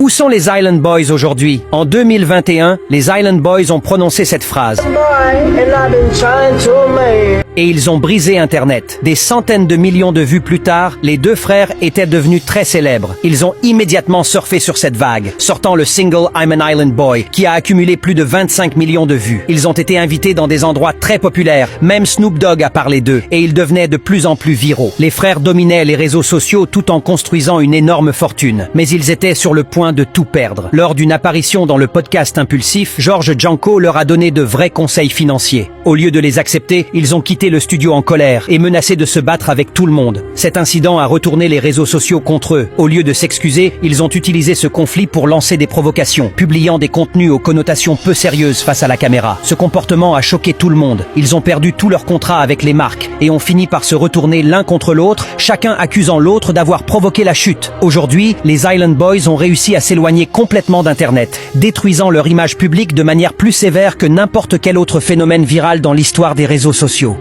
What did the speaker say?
Où sont les Island Boys aujourd'hui? En 2021, les Island Boys ont prononcé cette phrase. Et ils ont brisé Internet. Des centaines de millions de vues plus tard, les deux frères étaient devenus très célèbres. Ils ont immédiatement surfé sur cette vague, sortant le single I'm an Island Boy, qui a accumulé plus de 25 millions de vues. Ils ont été invités dans des endroits très populaires, même Snoop Dogg a parlé d'eux, et ils devenaient de plus en plus viraux. Les frères dominaient les réseaux sociaux tout en construisant une énorme fortune, mais ils étaient sur le point de tout perdre. Lors d'une apparition dans le podcast Impulsif, Georges Janko leur a donné de vrais conseils financiers. Au lieu de les accepter, ils ont quitté le studio en colère et menacé de se battre avec tout le monde. Cet incident a retourné les réseaux sociaux contre eux. Au lieu de s'excuser, ils ont utilisé ce conflit pour lancer des provocations, publiant des contenus aux connotations peu sérieuses face à la caméra. Ce comportement a choqué tout le monde. Ils ont perdu tous leurs contrats avec les marques et ont fini par se retourner l'un contre l'autre, chacun accusant l'autre d'avoir provoqué la chute. Aujourd'hui, les Island Boys ont réussi à s'éloigner complètement d'Internet, détruisant leur image publique de manière plus sévère que n'importe quel autre phénomène viral dans l'histoire des réseaux sociaux.